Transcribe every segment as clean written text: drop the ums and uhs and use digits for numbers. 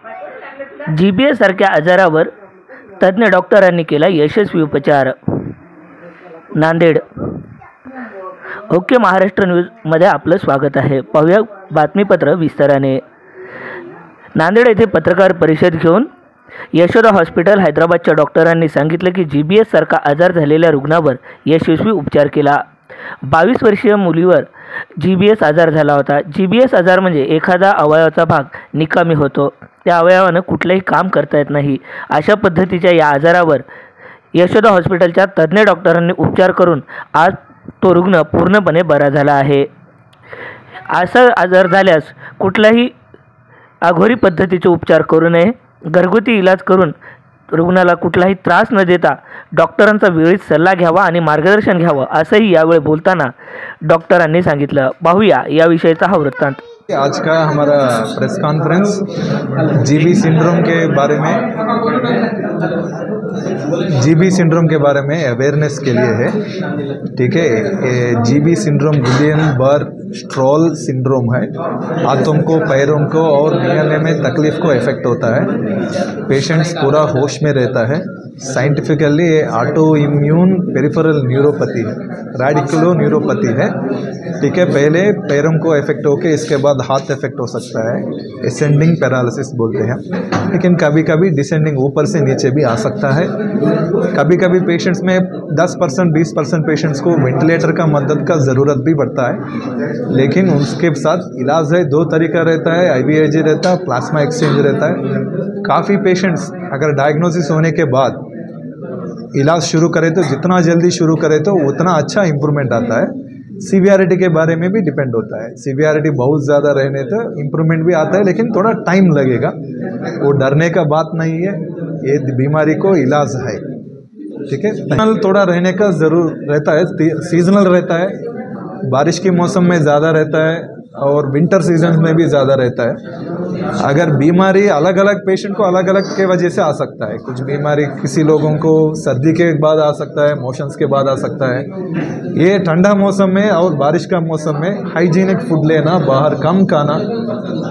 GBS सारख्या आजारावर तज्ज्ञ डॉक्टरांनी केला यशस्वी उपचार. नांदेड. ओके महाराष्ट्र न्यूजमध्ये आपलं स्वागत आहे. पाहूया बातमीपत्र विस्ताराने. नांदेड येथे पत्रकार परिषद घेऊन यशोदा हॉस्पिटल हैदराबादच्या डॉक्टरांनी सांगितलं की GBS सारखा आजार झालेल्या रुग्णावर यशस्वी उपचार केला. 22 वर्षीय मुलीवर GBS आजार झाला होता. GBS आजार म्हणजे एखादा अवयवाचा भाग निकामी होतो, त्या अवयवानं कुठलंही काम करता येत नाही. अशा पद्धतीच्या या आजारावर यशोदा हॉस्पिटलच्या तज्ज्ञ डॉक्टरांनी उपचार करून आज तो रुग्ण पूर्णपणे बरा झाला आहे. असा आजार झाल्यास कुठलाही अघोरी पद्धतीचे उपचार करू नये. घरगुती इलाज करून रुग्णाला कुठलाही त्रास न देता डॉक्टरांचा वेळीच सल्ला घ्यावा आणि मार्गदर्शन घ्यावं, असंही यावेळी बोलताना डॉक्टरांनी सांगितलं. पाहूया याविषयीचा हा वृत्तांत. आज का हमारा प्रेस कॉन्फ्रेंस GB सिंड्रोम के बारे में अवेयरनेस के लिए है. ठीक है, GB सिंड्रोम गुलियन बार स्ट्रॉल सिंड्रोम है. हाथों को, पैरों को और मिलने में तकलीफ को इफेक्ट होता है. पेशेंट्स पूरा होश में रहता है. Scientifically auto immune peripheral neuropathy है, रेडिकुलो न्यूरोपैथी है. ठीक है, पहले पैरों को इफेक्ट होके इसके बाद हाथ इफेक्ट हो सकता है, असेंडिंग पैरालिसिस बोलते हैं. लेकिन कभी कभी डिसेंडिंग ऊपर से नीचे भी आ सकता है. कभी कभी पेशेंट्स में 10% 20% पेशेंट्स को वेंटिलेटर का मदद का ज़रूरत भी पड़ता है. लेकिन उसके साथ इलाज है, 2 तरीका रहता है, IVIG रहता है, प्लाज्मा एक्सचेंज रहता है. काफ़ी पेशेंट्स अगर डायग्नोसिस होने के बाद इलाज शुरू करें तो जितना जल्दी शुरू करें तो उतना अच्छा इम्प्रूवमेंट आता है. सीवियरिटी के बारे में भी डिपेंड होता है. सीवियरिटी बहुत ज़्यादा रहने तो इम्प्रूवमेंट भी आता है, लेकिन थोड़ा टाइम लगेगा. वो डरने का बात नहीं है, ये बीमारी को इलाज है. ठीक है, सीजनल थोड़ा रहने का ज़रूर रहता है, सीजनल रहता है. बारिश के मौसम में ज़्यादा रहता है और विंटर सीजन में भी ज़्यादा रहता है. अगर बीमारी अलग अलग पेशेंट को अलग अलग के वजह से आ सकता है. कुछ बीमारी किसी लोगों को सर्दी के बाद आ सकता है, मोशंस के बाद आ सकता है. ये ठंडा मौसम में और बारिश का मौसम में हाइजीनिक फूड लेना, बाहर कम खाना.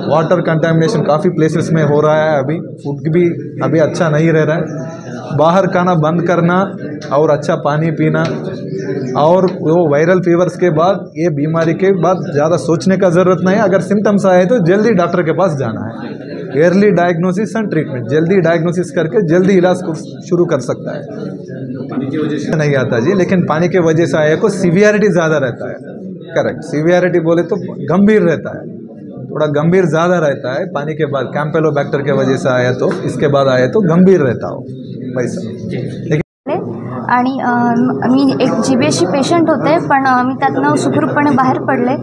वाटर कंटामिनेशन काफ़ी प्लेसेस में हो रहा है. अभी फूड भी अभी अच्छा नहीं रह रहा है. बाहर खाना बंद करना और अच्छा पानी पीना. और वो वायरल फीवर्स के बाद, ये बीमारी के बाद ज़्यादा सोचने का ज़रूरत नहीं है. अगर सिम्टम्स आए तो जल्दी डॉक्टर के पास जाना है. अर्ली डायग्नोसिस एंड ट्रीटमेंट, जल्दी डायग्नोसिस करके जल्दी इलाज को शुरू कर सकता है. पानी की वजह से नहीं आता जी, लेकिन पानी की वजह से आए को सीवियरिटी ज़्यादा रहता है. करेक्ट, सीवियरिटी बोले तो गंभीर रहता है, थोड़ा गंभीर ज़्यादा रहता है. पानी के बाद कैम्पेलोबैक्टर के वजह से आया तो, इसके बाद आया तो गंभीर रहता हो वैसा. लेकिन आणि मी एक GBSची पेशंट होते, पण मी त्यातनं सुखरूपपणे बाहेर पडले.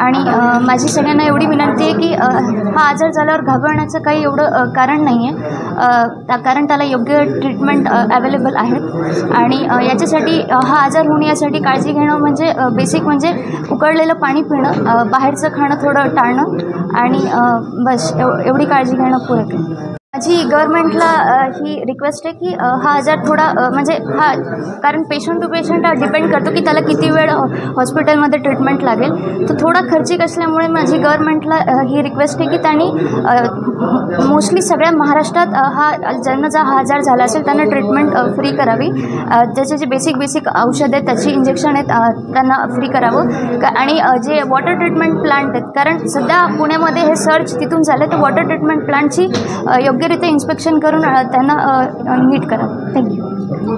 आणि माझी सगळ्यांना एवढी विनंती आहे की हा आजार झाल्यावर घाबरण्याचं काही एवढं कारण नाही आहे, कारण त्याला योग्य ट्रीटमेंट अवेलेबल आहेत. आणि याच्यासाठी हा आजार होणे यासाठी काळजी घेणं म्हणजे बेसिक म्हणजे उकळलेलं पाणी पिणं, बाहेरचं खाणं थोडं टाळणं आणि बस एवढी काळजी घेणं पुरेसं आहे. माझी गव्हर्नमेंटला ही रिक्वेस्ट आहे की हा आजार थोडा म्हणजे हा, कारण पेशंट टू पेशंट डिपेंड करतो की त्याला किती वेळ हॉस्पिटलमध्ये ट्रीटमेंट लागेल. तो थोडा खर्चिक असल्यामुळे माझी गव्हर्नमेंटला ही रिक्वेस्ट आहे की त्यांनी मोस्टली सगळ्या महाराष्ट्रात ज्यांना हा आजार झाला असेल त्यांना ट्रीटमेंट फ्री करावी. त्याचे जे बेसिक औषध आहेत, त्याची इंजेक्शन आहेत, त्यांना फ्री करावं. आणि जे वॉटर ट्रीटमेंट प्लांट आहेत, कारण सध्या पुण्यामध्ये हे सर्च तिथून झालं, तर वॉटर ट्रीटमेंट प्लांटची योग्यरित्या इन्स्पेक्शन करून त्यांना नीट करा. थँक्यू.